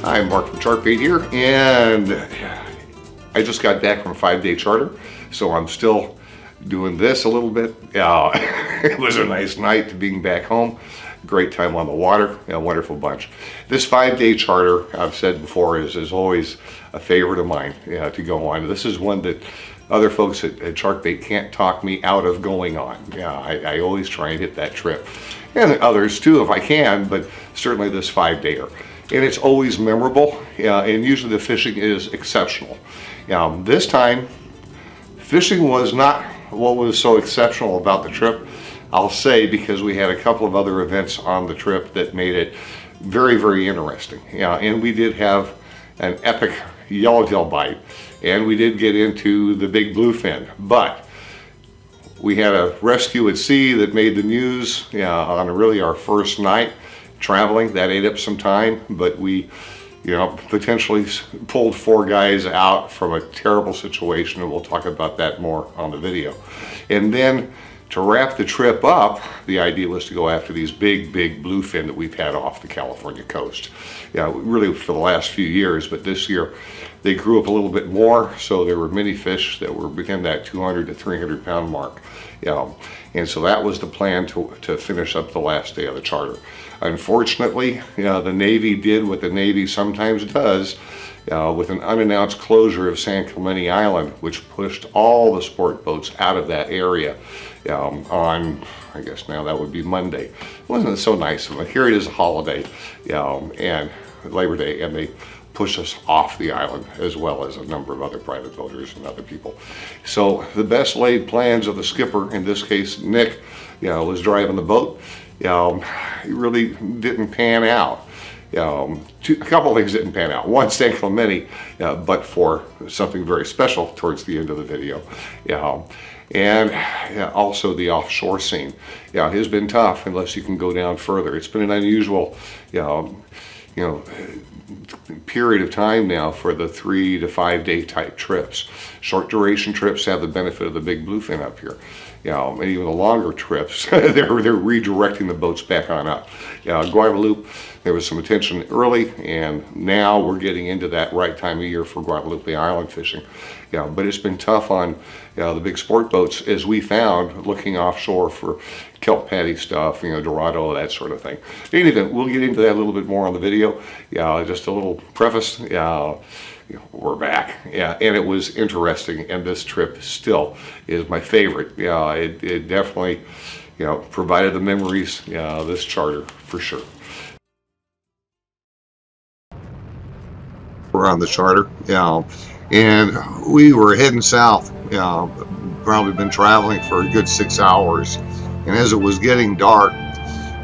Hi, Mark from Sharkbait here, and I just got back from a 5-day charter, so I'm still doing this a little bit. It was a nice night to being back home. Great time on the water, a wonderful bunch. This 5-day charter, I've said before, is always a favorite of mine to go on. This is one that other folks at Sharkbait can't talk me out of going on. I always try and hit that trip. And others too if I can, but certainly this 5-dayer. And it's always memorable, and usually the fishing is exceptional. This time, fishing was not what was so exceptional about the trip, I'll say, because we had a couple of other events on the trip that made it very, very interesting. And we did have an epic yellowtail bite, and we did get into the big bluefin, but we had a rescue at sea that made the news on really our first night traveling. That ate up some time, but we potentially pulled 4 guys out from a terrible situation, and we'll talk about that more on the video. And then to wrap the trip up, the idea was to go after these big bluefin that we've had off the California coast. Really for the last few years, but this year they grew up a little bit more, so there were many fish that were within that 200 to 300 pound mark. And so that was the plan to finish up the last day of the charter. Unfortunately, the Navy did what the Navy sometimes does with an unannounced closure of San Clemente Island, which pushed all the sport boats out of that area on, I guess now that would be Monday. Wasn't it so nice of them? Here it is a holiday, and Labor Day, and they push us off the island, as well as a number of other private boaters and other people. So the best laid plans of the skipper, in this case Nick, was driving the boat. It really didn't pan out. A couple of things didn't pan out. One, San Clemente, but for something very special towards the end of the video. And also the offshore scene. Has been tough unless you can go down further. It's been an unusual, period of time now for the 3 to 5 day type trips. Short duration trips have the benefit of the big bluefin up here. And even the longer trips, they're redirecting the boats back on up. Guadalupe, there was some attention early, and now we're getting into that right time of year for Guadalupe Island fishing. But it's been tough on the big sport boats, as we found looking offshore for kelp patty stuff, Dorado, that sort of thing. In any event, we'll get into that a little bit more on the video. Just a little preface. We're back, and it was interesting, and this trip still is my favorite. It definitely, provided the memories, this charter, for sure. We're on the charter, and we were heading south, probably been traveling for a good 6 hours, and as it was getting dark,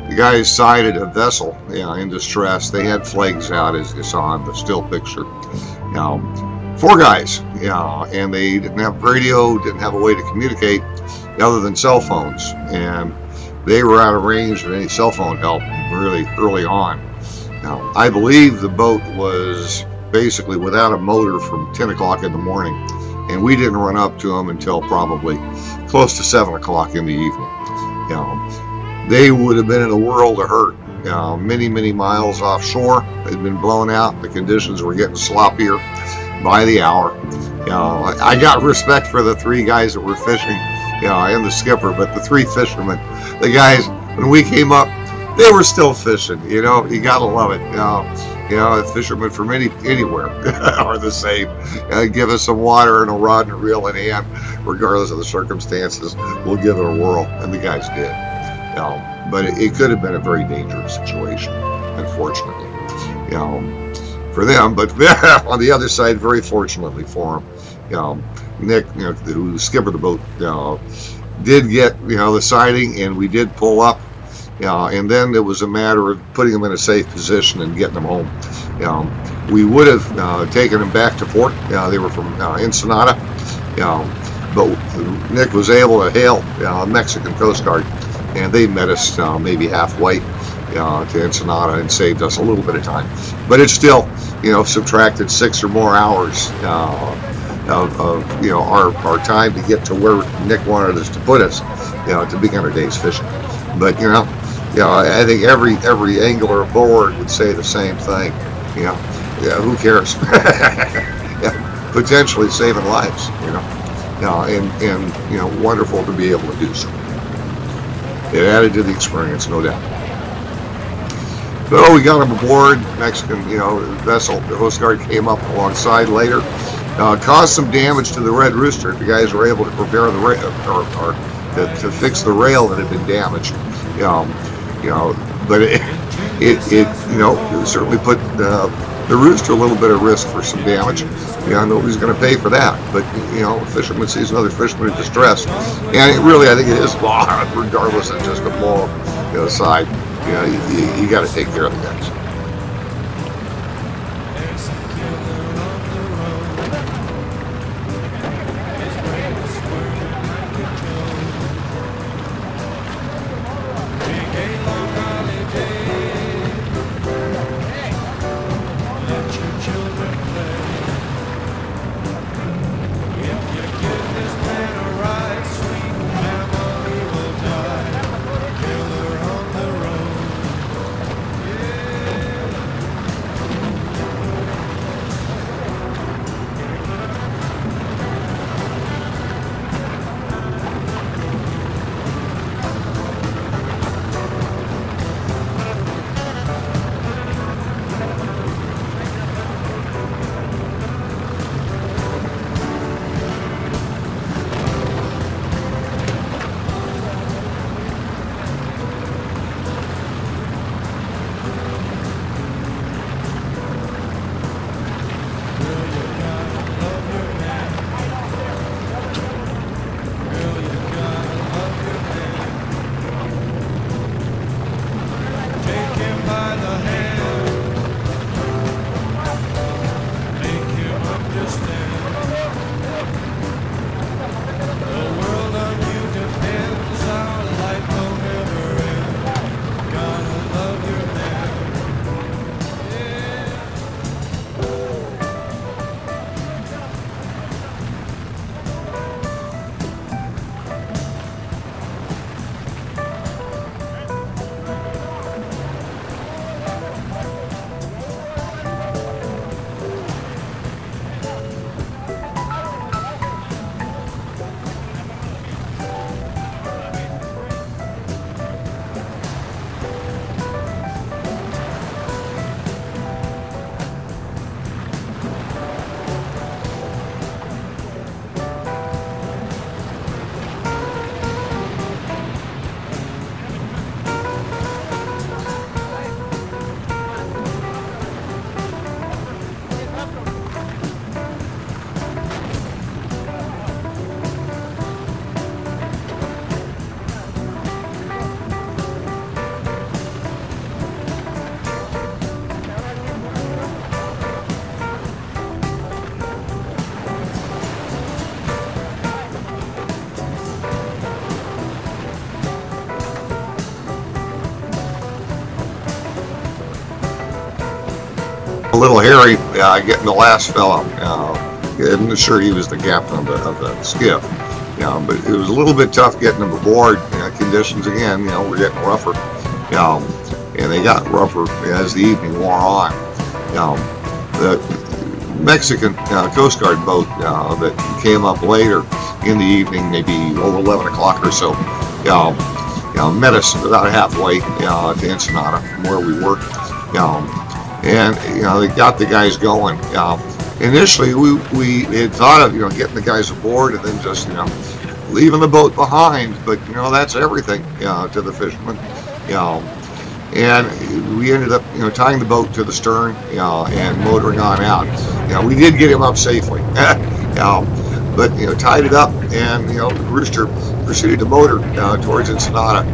the guys sighted a vessel in distress. They had flags out, as you saw in the still picture. 4 guys, and they didn't have radio, didn't have a way to communicate other than cell phones, and they were out of range of any cell phone help really early on. Now, I believe the boat was basically without a motor from 10 o'clock in the morning, and we didn't run up to them until probably close to 7 o'clock in the evening. They would have been in a world of hurt. Many miles offshore. They'd been blown out. The conditions were getting sloppier by the hour. I got respect for the 3 guys that were fishing, and the skipper, but the 3 fishermen, the guys, when we came up, they were still fishing. You gotta love it. Fishermen from anywhere are the same. Give us some water and a rod and a reel in hand, regardless of the circumstances. We'll give it a whirl, and the guys did. But it could have been a very dangerous situation, unfortunately, for them. But on the other side, very fortunately for them, Nick, who skippered the boat, did get the sighting, and we did pull up. And then it was a matter of putting them in a safe position and getting them home. We would have taken them back to port. They were from Ensenada, but Nick was able to hail Mexican Coast Guard, and they met us maybe halfway to Ensenada and saved us a little bit of time. But it's still, subtracted 6 or more hours of our time to get to where Nick wanted us to put us, to begin our day's fishing. But I think every angler aboard would say the same thing. yeah, who cares? Yeah, potentially saving lives, and wonderful to be able to do so. It added to the experience, no doubt. So we got him aboard. Mexican, vessel. The Coast Guard came up alongside later, caused some damage to the Red Rooster. The guys were able to prepare the rail, or to fix the rail that had been damaged. But it certainly put the Rooster a little bit at risk for some damage. Nobody's going to pay for that. But a fisherman sees another fisherman in distress, and I think it is law, regardless of just a blow side. You got to take care of the guys. A little hairy getting the last fella. I'm sure he was the captain of the skiff. But it was a little bit tough getting him aboard. Conditions again, were getting rougher. And they got rougher as the evening wore on. The Mexican Coast Guard boat that came up later in the evening, maybe over 11 o'clock or so, met us about halfway to Ensenada from where we were. And they got the guys going. Initially, we had thought of getting the guys aboard and then just leaving the boat behind, but that's everything to the fishermen. And we ended up tying the boat to the stern and motoring on out. We did get him up safely, but tied it up, and the Rooster proceeded to motor towards Ensenada.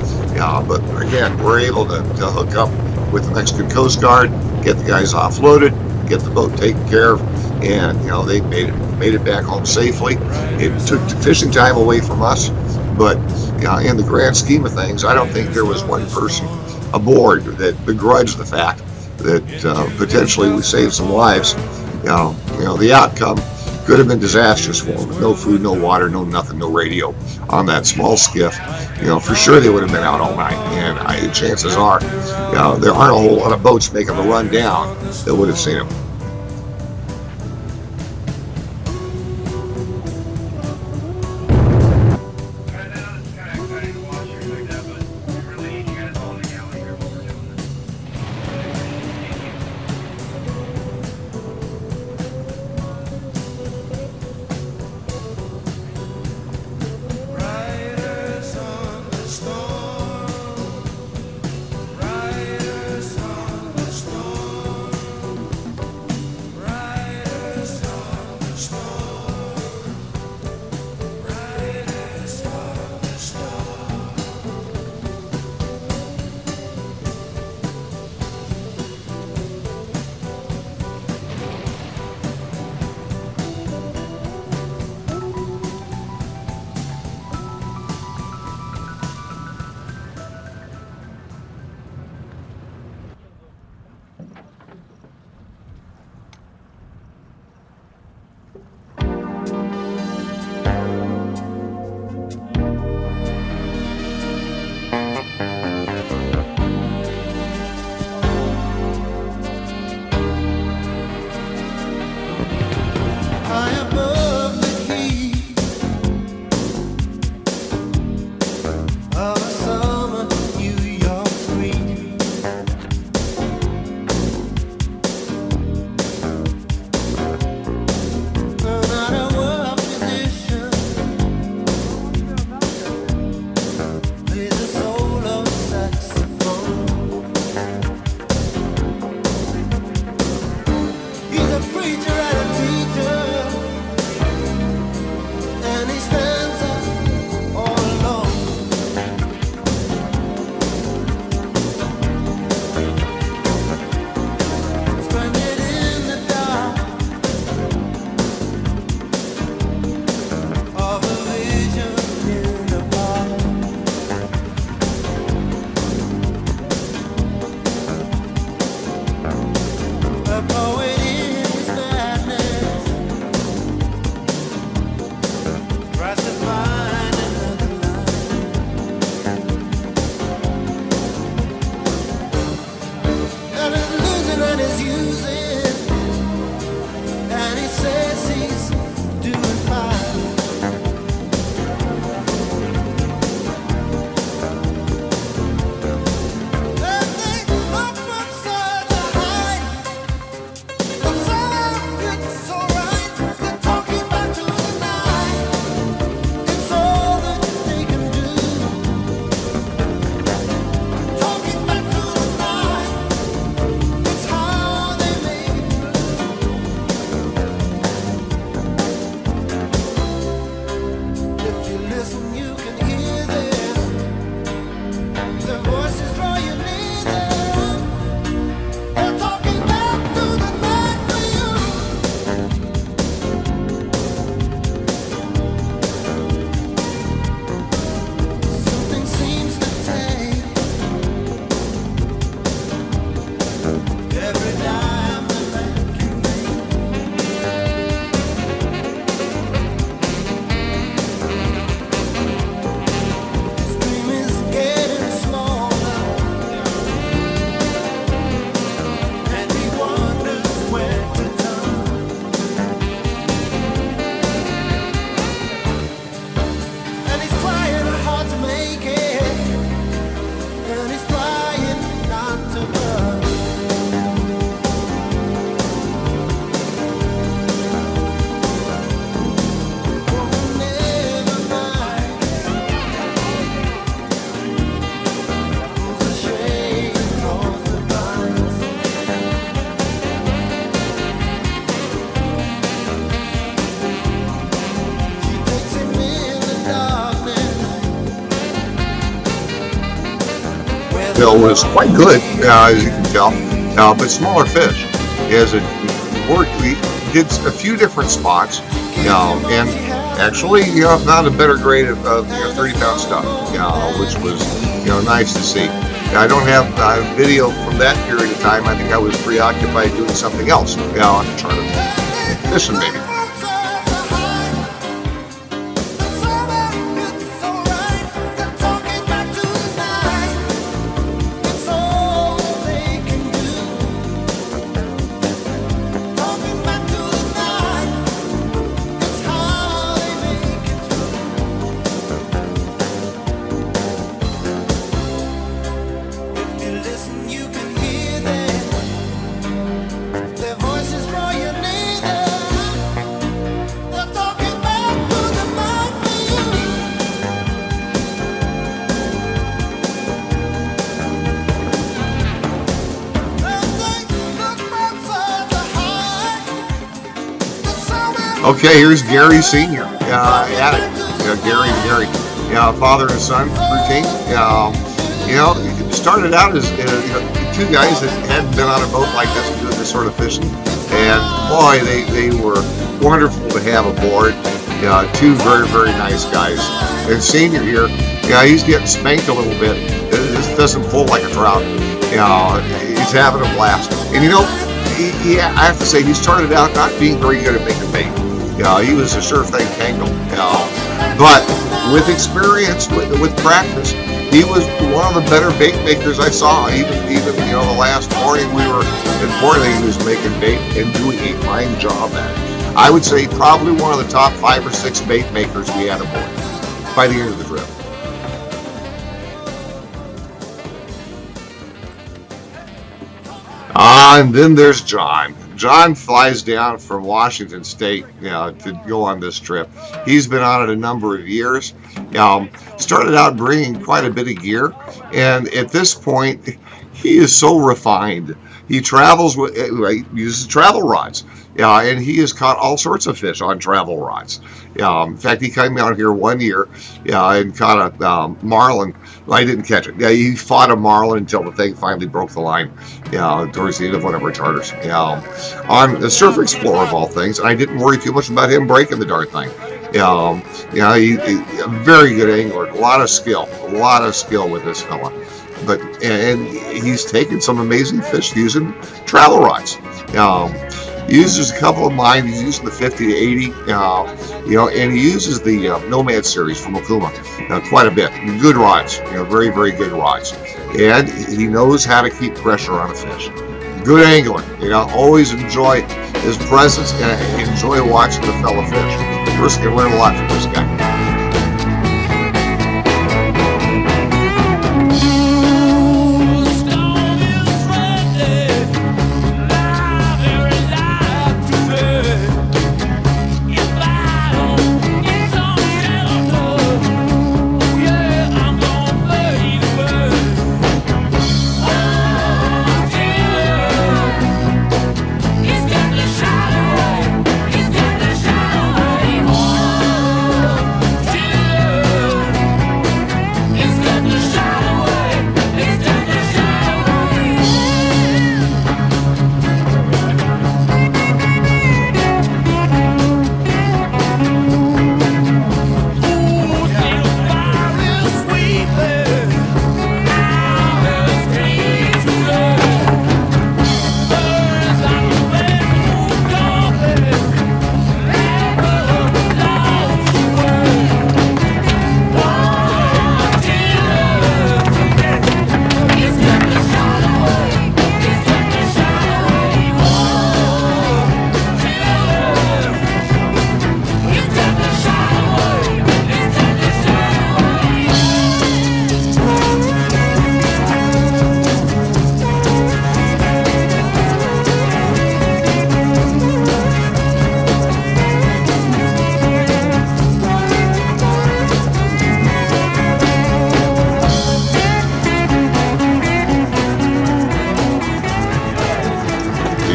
But again, we're able to hook up with the Mexican Coast Guard, get the guys offloaded, get the boat taken care of, and they made it back home safely. It took the fishing time away from us, but in the grand scheme of things, I don't think there was one person aboard that begrudged the fact that potentially we saved some lives. The outcome could have been disastrous for them. No food, no water, no nothing, no radio on that small skiff. For sure they would have been out all night, and chances are there aren't a whole lot of boats making the run down that would have seen them. was quite good, as you can tell, but smaller fish. As it worked, we did a few different spots, and actually, found a better grade of 30-pound stuff, which was, nice to see. I don't have video from that period of time. I think I was preoccupied doing something else, trying to fishing maybe. Okay, here's Gary Sr. At it. Gary, father and son routine. Started out as two guys that hadn't been on a boat like this doing this sort of fishing, and boy, they were wonderful to have aboard. Two very, very nice guys. And Senior here, he's getting spanked a little bit. This doesn't pull like a trout. He's having a blast. And I have to say, he started out not being very good at making bait. He was a sure thing tangle. But with experience, with practice, he was one of the better bait makers I saw. Even the last morning we were in Portland, he was making bait and doing a fine job at it. I would say probably one of the top 5 or 6 bait makers we had aboard by the end of the trip. And then there's John. John flies down from Washington State, to go on this trip. He's been on it a number of years. Started out bringing quite a bit of gear, and at this point, he is so refined. He travels with, uses travel rods, and he has caught all sorts of fish on travel rods. In fact, he came out here one year, and caught a marlin. Well, I didn't catch it. He fought a marlin until the thing finally broke the line, towards the end of one of our charters. On the Surf Explorer of all things, I didn't worry too much about him breaking the darn thing. He a very good angler, a lot of skill with this fella. And he's taken some amazing fish using travel rods. He uses a couple of mine. He's using the 50 to 80, and he uses the Nomad series from Okuma quite a bit. Good rods, very, very good rods. And he knows how to keep pressure on a fish. Good angler, always enjoy his presence and enjoy watching the fellow fish. First, you can learn a lot from this guy.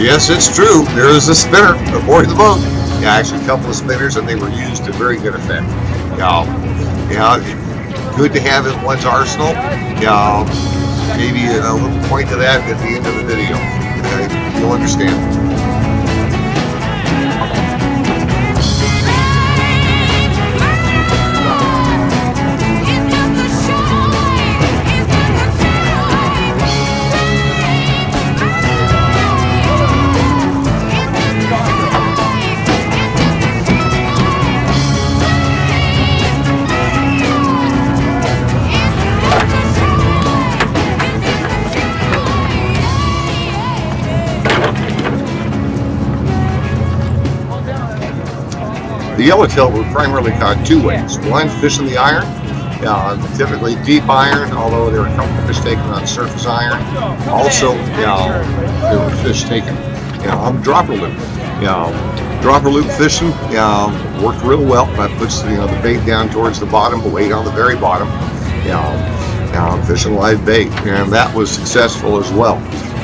Yes, it's true. There is a spinner aboard the boat. Actually a couple of spinners, and they were used to very good effect. Good to have in one's arsenal. maybe a little point to that at the end of the video. Okay? You'll understand. The yellowtail were primarily caught two ways. One, fishing the iron, typically deep iron, although there were a couple of fish taken on surface iron. Also, there were fish taken on the dropper loop. Dropper loop fishing worked real well. That puts the bait down towards the bottom, the weight on the very bottom. Fishing live bait, and that was successful as well.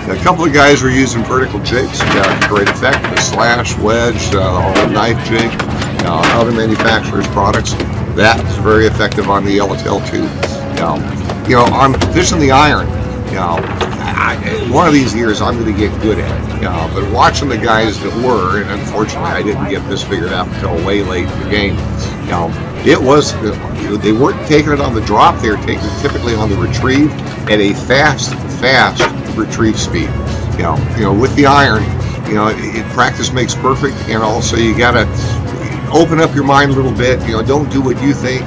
A couple of guys were using vertical jigs, got great effect. The slash, wedge, the whole knife jig, other manufacturers' products. That's very effective on the yellowtail too. I'm fishing the iron. One of these years I'm going to get good at it. But watching the guys that were, and unfortunately I didn't get this figured out until way late in the game. It was, they weren't taking it on the drop. They were taking it typically on the retrieve at a fast retrieve speed. With the iron, practice makes perfect, and also you got to open up your mind a little bit. Don't do what you think.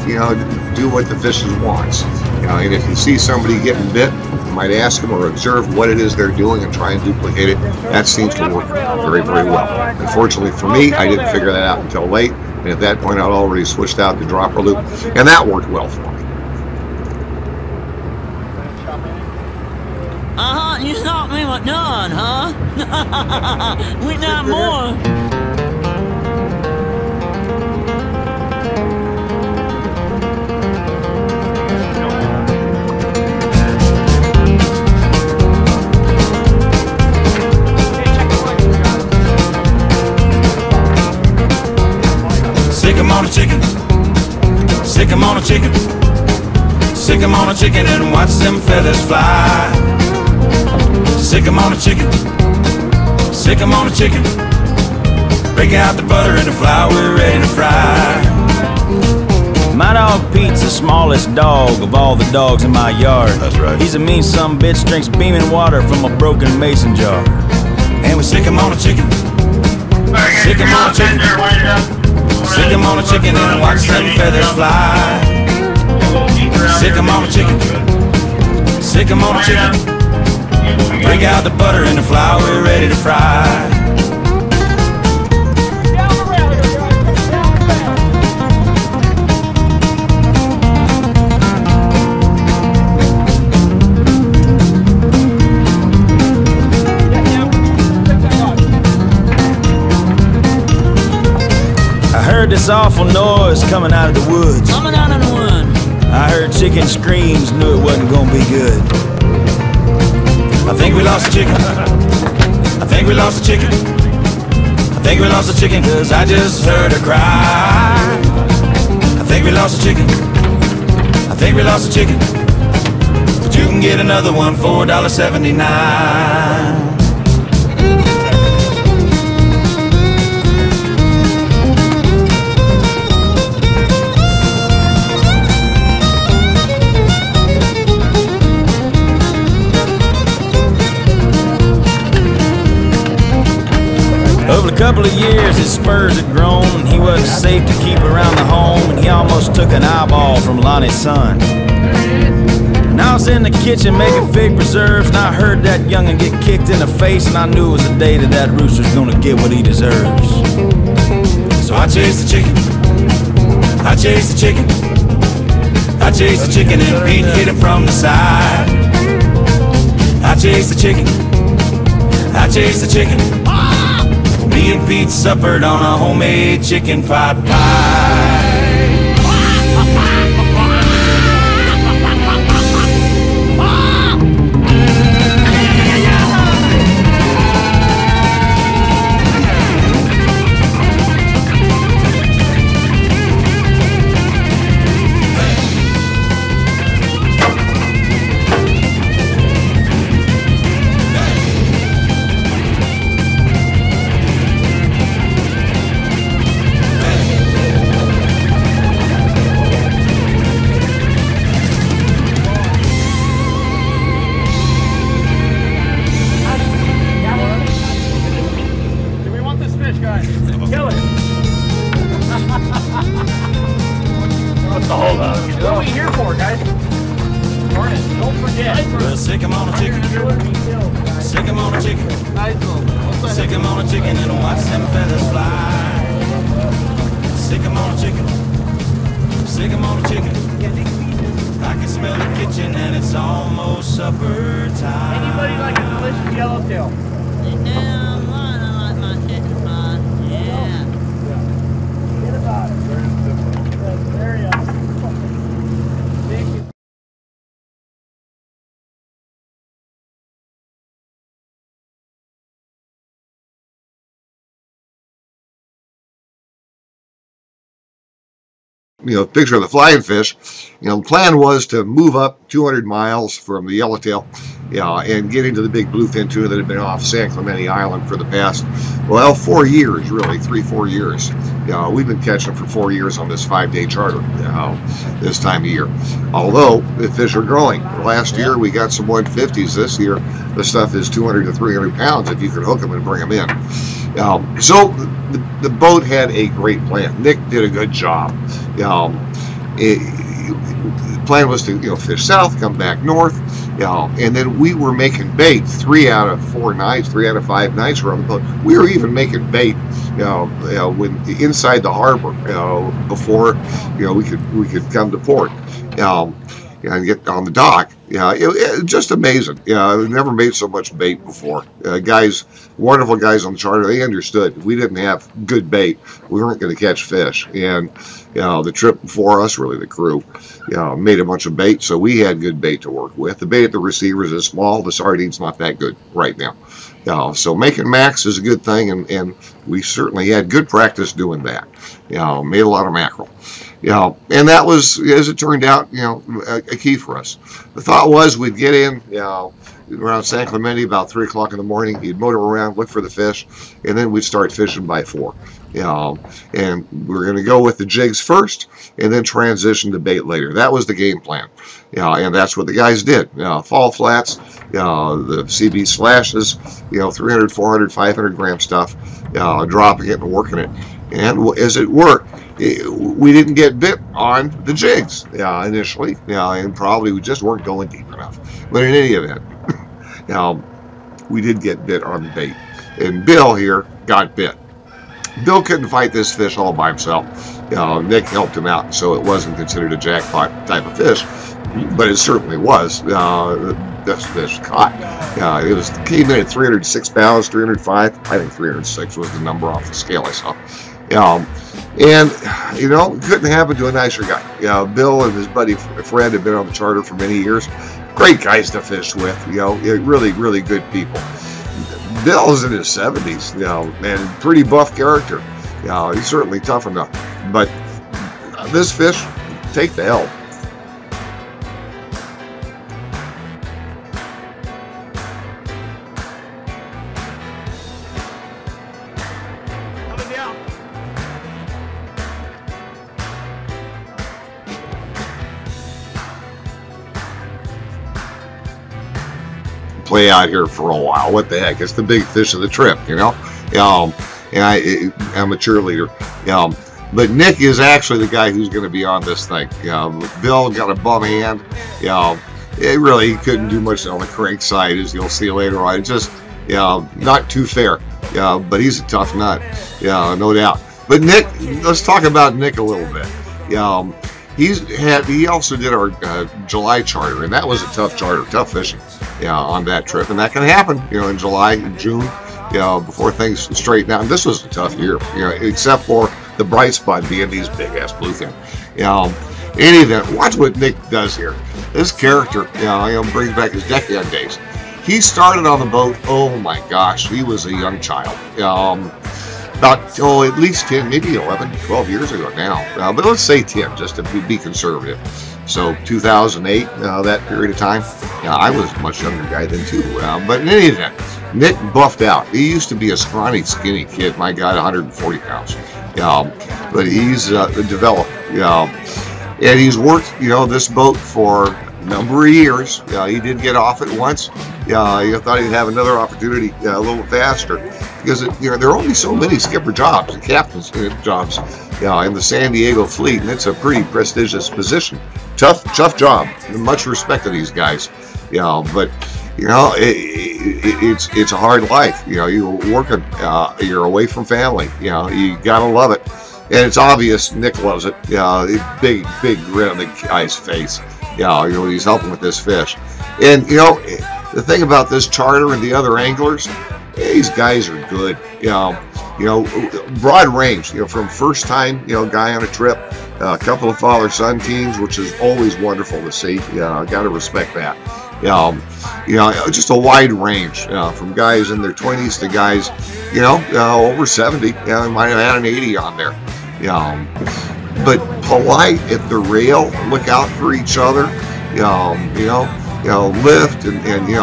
Do what the fish wants. And if you see somebody getting bit, you might ask them or observe what it is they're doing and try and duplicate it. That seems to work very, very well. Unfortunately for me, I didn't figure that out until late, and at that point I'd already switched out the dropper loop, and that worked well for me. You thought we were done, huh? We got more. Sick 'em on a chicken. Sick 'em on a chicken. Sick 'em on a chicken and watch them feathers fly. Sick 'em on a chicken. Sick 'em on a chicken. Break out the butter and the flour, we're ready to fry. My dog Pete's the smallest dog of all the dogs in my yard. That's right. He's a mean sumbitch, drinks beaming water from a broken mason jar. And we sick 'em on a chicken. Sick 'em on a chicken. Sick 'em on a chicken and watch them feathers fly. Sick 'em on a chicken. Sick 'em on a chicken. Break out the butter and the flour, we're ready to fry. I heard this awful noise coming out of the woods. Coming out of the wood. I heard chicken screams, knew it wasn't gonna be good. I think we lost a chicken. I think we lost a chicken. I think we lost a chicken cause I just heard her cry. I think we lost a chicken. I think we lost a chicken. But you can get another one for $1.79. Over a couple of years his spurs had grown and he wasn't safe to keep around the home, and he almost took an eyeball from Lonnie's son. And I was in the kitchen making fig preserves, and I heard that young'un get kicked in the face, and I knew it was the day that that rooster's gonna get what he deserves. So I chased the chicken. I chased the chicken. I chased the chicken and Pete hit him from the side. I chased the chicken. I chased the chicken. Me and Pete suffered on a homemade chicken pot pie. What are we here for, guys? Don't forget. Well, sick 'em on a chicken. Sick 'em on a chicken. Sick 'em on a chicken and watch them feathers fly. Sick 'em on a chicken. Sick 'em on a chicken. I can smell the kitchen and it's almost supper time. Anybody like a delicious yellowtail? Yeah, I like my chicken fried. Yeah. Forget about it. Very awesome. Thank you. Picture of the flying fish. The plan was to move up 200 miles from the Yellowtail, and get into the big bluefin tuna that had been off San Clemente Island for the past, 4 years, really, 3-4 years. We've been catching them for 4 years on this 5-day charter, this time of year. Although the fish are growing. Last year we got some 150s. This year the stuff is 200 to 300 pounds if you can hook them and bring them in. So the boat had a great plan. Nick did a good job. The plan was to fish south, come back north, and then we were making bait 3 out of 4 nights, 3 out of 5 nights around the boat. We were even making bait, when inside the harbor, before we could come to port, and get on the dock. It just amazing. I've never made so much bait before. Guys, wonderful guys on the charter, they understood. If we didn't have good bait, we weren't going to catch fish. And the trip before us, really the crew, made a bunch of bait, so we had good bait to work with. The bait at the receivers is small. The sardine's not that good right now. So making max is a good thing, and we certainly had good practice doing that. Made a lot of mackerel. And that was, as it turned out, a key for us. The thought was we'd get in, around San Clemente about 3 o'clock in the morning. You'd motor around, look for the fish, and then we'd start fishing by 4. And we're going to go with the jigs first, and then transition to bait later. That was the game plan. And that's what the guys did. Fall flats, the CB slashes, 300, 400, 500 gram stuff, dropping it and working it. And as it worked, we didn't get bit on the jigs initially, and probably we just weren't going deep enough. But in any event, we did get bit on the bait. And Bill here got bit. Bill couldn't fight this fish all by himself. Nick helped him out, so it wasn't considered a jackpot type of fish, but it certainly was. This fish caught. It came in at 306 pounds, 305. I think 306 was the number off the scale I saw. And it couldn't happen to a nicer guy. Bill and his buddy Fred had been on the charter for many years. Great guys to fish with. Really, really good people. Bill's in his 70s, and pretty buff character. He's certainly tough enough. But this fish, take the help. Play out here for a while. What the heck? It's the big fish of the trip, and I'm a cheerleader. But Nick is actually the guy who's going to be on this thing. Bill got a bum hand. It really couldn't do much on the crank side, as you'll see later on. It's just not too fair. But he's a tough nut. No doubt. But Nick, let's talk about Nick a little bit. He also did our July charter, and that was a tough charter, tough fishing. On that trip, and that can happen, in July and June, before things straighten out. And this was a tough year, except for the bright spot being these big ass bluefin. In any event, watch what Nick does here. This character, brings back his deckhand days. He started on the boat. Oh my gosh, he was a young child. About at least 10, maybe 11, 12 years ago now. But let's say 10, just to be conservative. So 2008, that period of time, I was a much younger guy then too. But in any event, Nick buffed out. He used to be a scrawny, skinny kid. My God, 140 pounds. But he's developed. And he's worked, this boat for a number of years. He did get off it once. He thought he'd have another opportunity a little faster, because there are only so many skipper jobs and captain's jobs in the San Diego fleet, and it's a pretty prestigious position. Tough job. Much respect to these guys. But it's a hard life. You're working. You're away from family. You gotta love it. And it's obvious Nick loves it. Big grin on the guy's face. He's helping with this fish. And the thing about this charter and the other anglers, these guys are good. Broad range. From first time guy on a trip, a couple of father-son teams, which is always wonderful to see. Got to respect that. Just a wide range, from guys in their 20s to guys, over 70. Might have had an 80 on there. But polite at the rail, look out for each other. Lift and you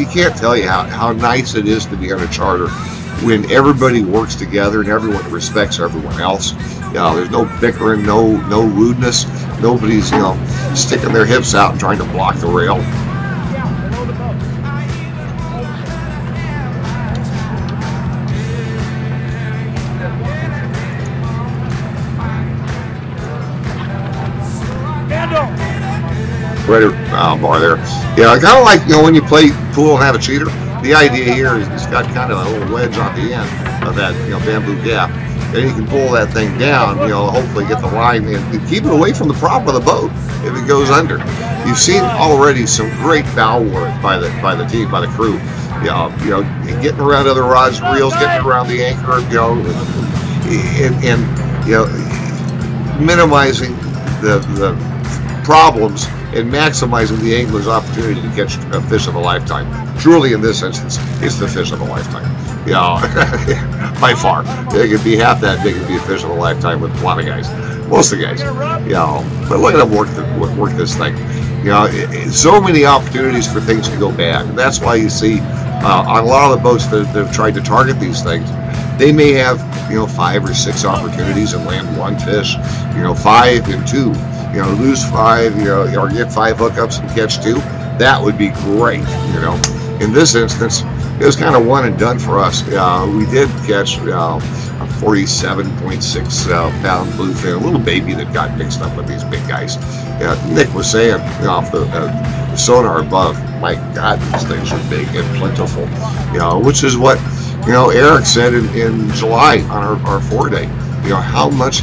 can't tell you how nice it is to be on a charter when everybody works together and everyone respects everyone else. There's no bickering, no rudeness. Nobody's sticking their hips out and trying to block the rail. Right bar there. Kind of like when you play pool and have a cheater. The idea here is it's got kind of a little wedge on the end of that bamboo gap, and you can pull that thing down. Hopefully get the line and keep it away from the prop of the boat if it goes under. You've seen already some great bow work by the team, by the crew. Getting around other rods and reels, getting around the anchor, and minimizing the problems and maximizing the angler's opportunity to catch a fish of a lifetime. Truly, in this instance, it's the fish of a lifetime. By far. It could be half that big and be a fish of a lifetime with a lot of guys. Most of the guys. But look at them work this thing. So many opportunities for things to go bad. And that's why you see on a lot of the boats that have tried to target these things, they may have 5 or 6 opportunities and land 1 fish. 5 and 2. Lose 5, or get 5 hookups and catch 2. That would be great. In this instance, it was kind of one and done for us. We did catch a 47.6 pound bluefin, a little baby that got mixed up with these big guys. Nick was saying off the sonar above, my God, these things are big and plentiful. Which is what Eric said in July on our 4-day. How much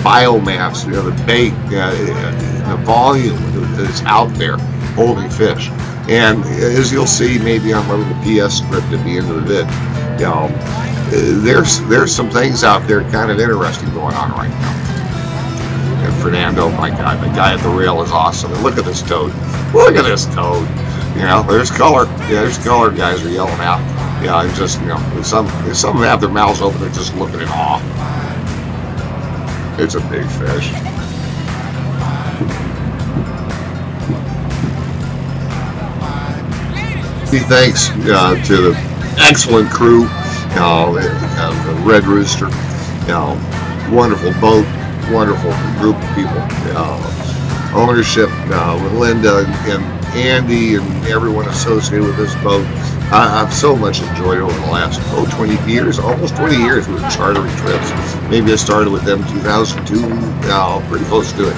biomass, the bait, the volume that's out there holding fish. And as you'll see maybe on my little PS script at the end of the vid, there's some things out there kind of interesting going on right now. And Fernando, my God, the guy at the rail is awesome. And look at this toad. Look at this toad. There's color. There's color, guys are yelling out. Just, some have their mouths open, they're just looking in awe. It's a big fish. Thanks to the excellent crew, the Red Rooster, wonderful boat, wonderful group of people, ownership with Linda and Andy and everyone associated with this boat. I've so much enjoyed it over the last 20 years, almost 20 years with chartering trips. Maybe I started with them in 2002, pretty close to it.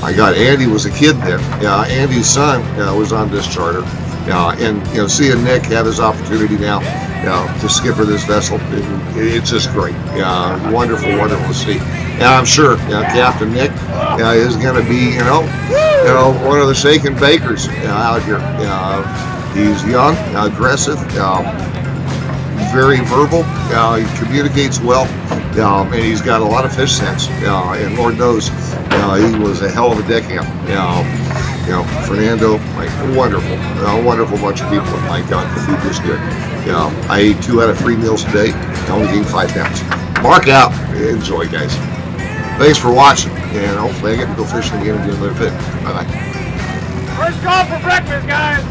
I got Andy was a kid then. Andy's son was on this charter. And seeing Nick have his opportunity now to skipper this vessel, it's just great. Wonderful to see. And I'm sure Captain Nick is going to be one of the shaken bakers out here. He's young, aggressive, very verbal. He communicates well, and he's got a lot of fish sense. And Lord knows, he was a hell of a deckhand. Fernando, wonderful bunch of people. And my God, the food was good. I ate 2 out of 3 meals a day. I only gained 5 pounds. Mark out. Enjoy, guys. Thanks for watching, and hopefully I get to go fishing again and do another vid. Bye-bye. First call for breakfast, guys.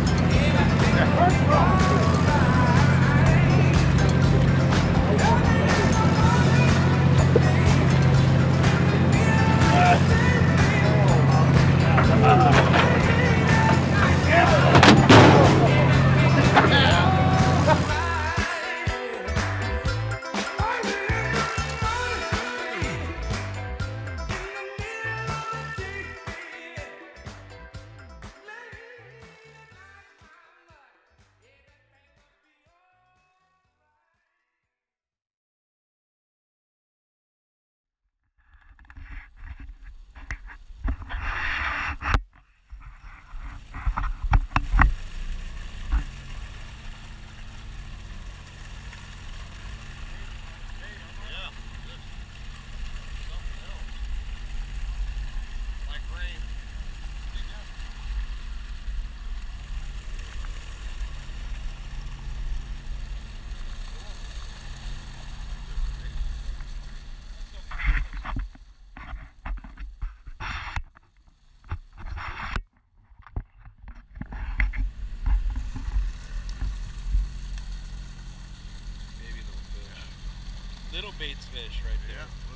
Bates fish right there. Yeah.